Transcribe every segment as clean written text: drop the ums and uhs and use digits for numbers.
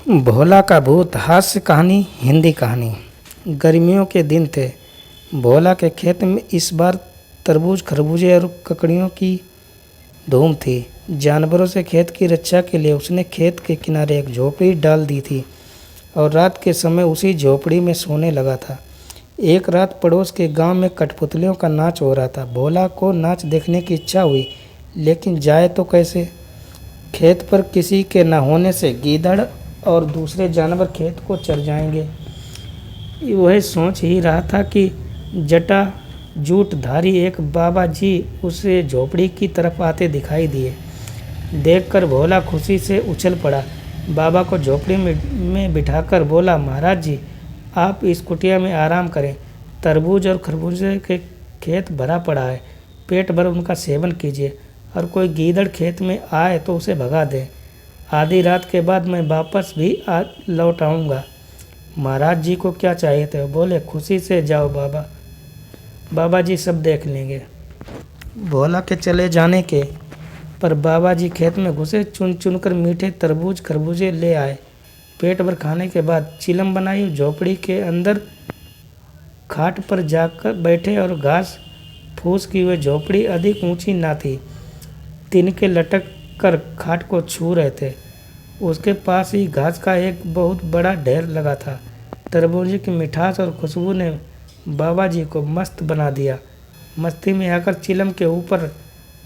भोला का भूत हास्य कहानी हिंदी कहानी। गर्मियों के दिन थे। भोला के खेत में इस बार तरबूज खरबूजे और ककड़ियों की धूम थी। जानवरों से खेत की रक्षा के लिए उसने खेत के किनारे एक झोपड़ी डाल दी थी और रात के समय उसी झोपड़ी में सोने लगा था। एक रात पड़ोस के गांव में कठपुतलियों का नाच हो रहा था। भोला को नाच देखने की इच्छा हुई, लेकिन जाए तो कैसे। खेत पर किसी के न होने से गीदड़ और दूसरे जानवर खेत को चर जाएंगे। वह सोच ही रहा था कि जटा जूठधारी एक बाबा जी उसे झोपड़ी की तरफ आते दिखाई दिए। देखकर भोला खुशी से उछल पड़ा। बाबा को झोपड़ी में बिठाकर बोला, महाराज जी, आप इस कुटिया में आराम करें। तरबूज और खरबूजे के खेत भरा पड़ा है, पेट भर उनका सेवन कीजिए और कोई गीदड़ खेत में आए तो उसे भगा दें। आधी रात के बाद मैं वापस भी लौट आऊँगा। महाराज जी को क्या चाहिए थे? बोले, खुशी से जाओ बाबा, बाबा जी सब देख लेंगे। भोला के चले जाने के पर बाबा जी खेत में घुसे, चुन चुन कर मीठे तरबूज खरबूजे ले आए। पेट भर खाने के बाद चिलम बनाई, झोपड़ी के अंदर खाट पर जाकर बैठे और घास फूस की हुई झोपड़ी अधिक ऊंची ना थी। तिनके लटक कर खाट को छू रहे थे। उसके पास ही घास का एक बहुत बड़ा ढेर लगा था। तरबूज की मिठास और खुशबू ने बाबा जी को मस्त बना दिया। मस्ती में आकर चिलम के ऊपर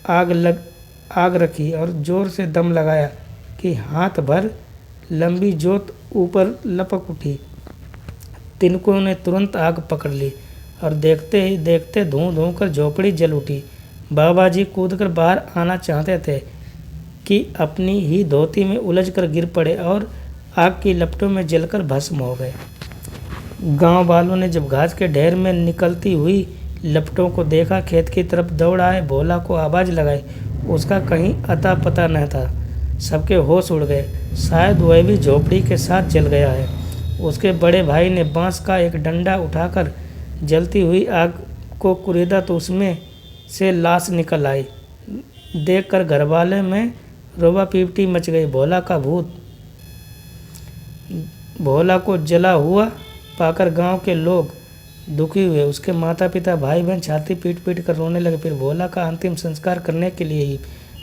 आग रखी और जोर से दम लगाया कि हाथ भर लंबी जोत ऊपर लपक उठी। तिनकों ने तुरंत आग पकड़ ली और देखते ही देखते धूं धूं कर झोपड़ी जल उठी। बाबा जी कूदकर बाहर आना चाहते थे कि अपनी ही धोती में उलझकर गिर पड़े और आग की लपटों में जलकर भस्म हो गए। गांव वालों ने जब घास के ढेर में निकलती हुई लपटों को देखा, खेत की तरफ दौड़ आए। भोला को आवाज़ लगाई, उसका कहीं अता पता न था। सबके होश उड़ गए, शायद वह भी झोपड़ी के साथ जल गया है। उसके बड़े भाई ने बांस का एक डंडा उठाकर जलती हुई आग को कुरेदा तो उसमें से लाश निकल आई। देखकर घरवाले में रोबा पीपटी मच गई। भोला को जला हुआ पाकर गांव के लोग दुखी हुए। उसके माता पिता भाई बहन छाती पीट पीट कर रोने लगे। फिर भोला का अंतिम संस्कार करने के लिए ही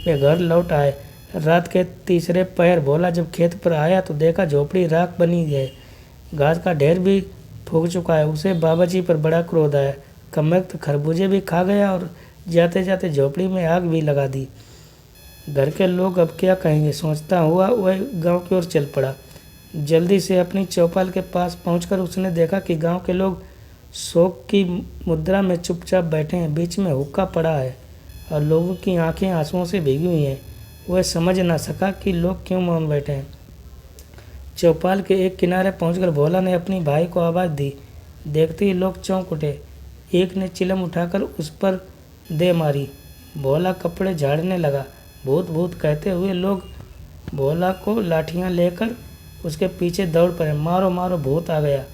वे घर लौट आए। रात के तीसरे पहर भोला जब खेत पर आया तो देखा झोपड़ी राख बनी है, घास का ढेर भी फूक चुका है। उसे बाबा जी पर बड़ा क्रोध आया। कमबख्त खरबूजे भी खा गया और जाते जाते झोपड़ी में आग भी लगा दी। घर के लोग अब क्या कहेंगे सोचता हुआ वह गांव की ओर चल पड़ा। जल्दी से अपनी चौपाल के पास पहुंचकर उसने देखा कि गांव के लोग शोक की मुद्रा में चुपचाप बैठे हैं। बीच में हुक्का पड़ा है और लोगों की आंखें आंसुओं से भीगी हुई हैं। वह समझ ना सका कि लोग क्यों मौन बैठे हैं। चौपाल के एक किनारे पहुंचकर भोला ने अपनी भाई को आवाज़ दी। देखते ही लोग चौंक उठे। एक ने चिलम उठाकर उस पर दे मारी। भोला कपड़े झाड़ने लगा। भूत भूत कहते हुए लोग भोला को लाठियां लेकर उसके पीछे दौड़ पड़े। मारो मारो, भूत आ गया।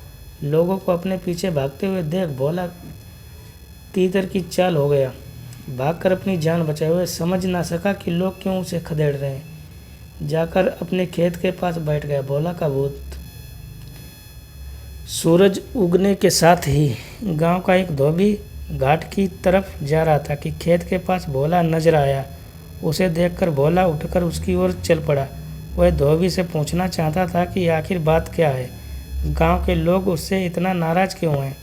लोगों को अपने पीछे भागते हुए देख भोला तीतर की चाल हो गया। भागकर अपनी जान बचाए हुए समझ ना सका कि लोग क्यों उसे खदेड़ रहे हैं। जाकर अपने खेत के पास बैठ गया। भोला का भूत। सूरज उगने के साथ ही गांव का एक धोबी घाट की तरफ जा रहा था कि खेत के पास भोला नजर आया। उसे देखकर भोला उठकर उसकी ओर चल पड़ा। वह धोबी से पूछना चाहता था कि आखिर बात क्या है, गांव के लोग उससे इतना नाराज क्यों हैं।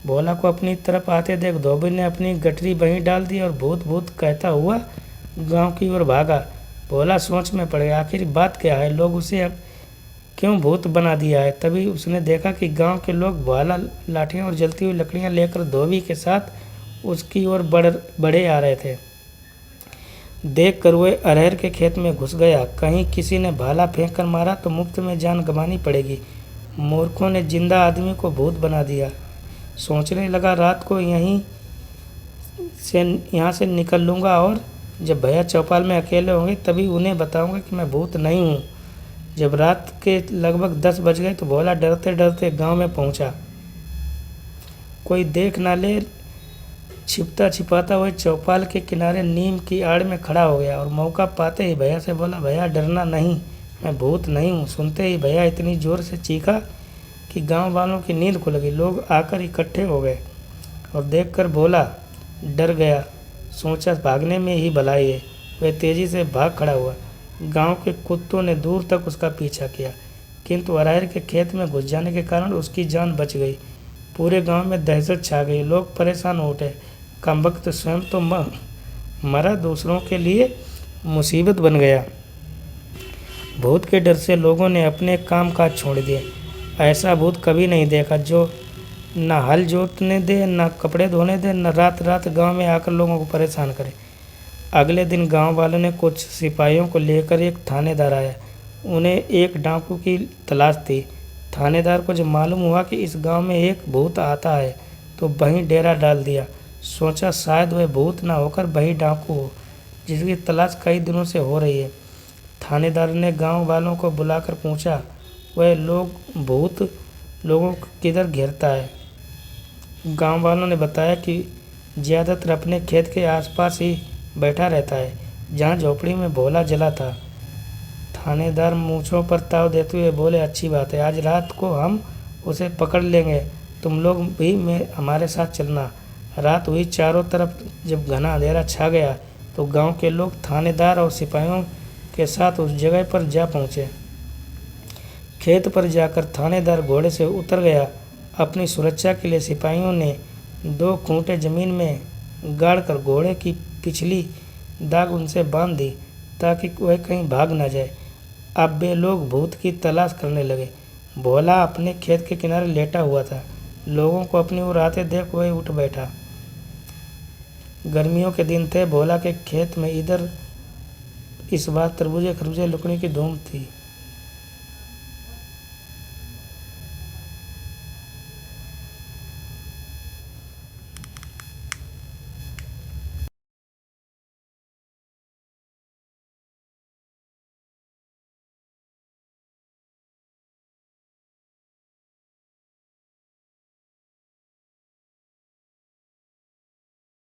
भोला को अपनी तरफ आते देख धोबी ने अपनी गठरी वहीं डाल दी और भूत भूत कहता हुआ गांव की ओर भागा। भोला सोच में पड़ गया, आखिर बात क्या है, लोग उसे अब क्यों भूत बना दिया है। तभी उसने देखा कि गांव के लोग भाला लाठियां और जलती हुई लकड़ियां लेकर धोबी के साथ उसकी ओर बढ़े आ रहे थे। देख कर वह अरहर के खेत में घुस गया। कहीं किसी ने भाला फेंक कर मारा तो मुफ्त में जान गंवानी पड़ेगी। मूर्खों ने जिंदा आदमी को भूत बना दिया। सोचने लगा, रात को यहाँ से निकल लूँगा और जब भैया चौपाल में अकेले होंगे तभी उन्हें बताऊँगा कि मैं भूत नहीं हूँ। जब रात के लगभग 10 बज गए तो भोला डरते डरते गांव में पहुंचा। कोई देख ना ले, छिपता छिपाता हुए चौपाल के किनारे नीम की आड़ में खड़ा हो गया और मौका पाते ही भैया से बोला, भैया डरना नहीं, मैं भूत नहीं हूँ। सुनते ही भैया इतनी ज़ोर से चीखा कि गांव वालों की नींद खुल गई। लोग आकर इकट्ठे हो गए और देखकर भोला डर गया। सोचा भागने में ही भलाई है। वह तेज़ी से भाग खड़ा हुआ। गांव के कुत्तों ने दूर तक उसका पीछा किया, किंतु अरायर के खेत में घुस जाने के कारण उसकी जान बच गई। पूरे गांव में दहशत छा गई। लोग परेशान हो उठे। कमबख्त स्वयं तो मरा, दूसरों के लिए मुसीबत बन गया। भूत के डर से लोगों ने अपने काम काज छोड़ दिए। ऐसा भूत कभी नहीं देखा जो न हल जोतने दे, न कपड़े धोने दे, न रात रात गांव में आकर लोगों को परेशान करे। अगले दिन गांव वालों ने कुछ सिपाहियों को लेकर एक थानेदार आया। उन्हें एक डाकू की तलाश थी। थानेदार को जब मालूम हुआ कि इस गांव में एक भूत आता है तो वहीं डेरा डाल दिया। सोचा शायद वह भूत ना होकर वही डाकू हो जिसकी तलाश कई दिनों से हो रही है। थानेदार ने गांव वालों को बुलाकर पूछा, वह भूत लोगों को किधर घेरता है? गांव वालों ने बताया कि ज़्यादातर अपने खेत के आसपास ही बैठा रहता है, जहां झोपड़ी में भोला जला था। थानेदार मूंछों पर ताव देते हुए बोले, अच्छी बात है, आज रात को हम उसे पकड़ लेंगे। तुम लोग भी हमारे साथ चलना। रात हुई। चारों तरफ जब घना अंधेरा छा गया तो गांव के लोग थानेदार और सिपाहियों के साथ उस जगह पर जा पहुंचे। खेत पर जाकर थानेदार घोड़े से उतर गया। अपनी सुरक्षा के लिए सिपाहियों ने 2 खूंटे जमीन में गाड़कर घोड़े की पिछली दाग उनसे बांध दी ताकि वह कहीं भाग न जाए। अब वे लोग भूत की तलाश करने लगे। भोला अपने खेत के किनारे लेटा हुआ था। लोगों को अपनी ओर आते देख वह उठ बैठा। गर्मियों के दिन थे। भोला के खेत में इस बार तरबूजे खरबूजे लकड़ी की धूम थी।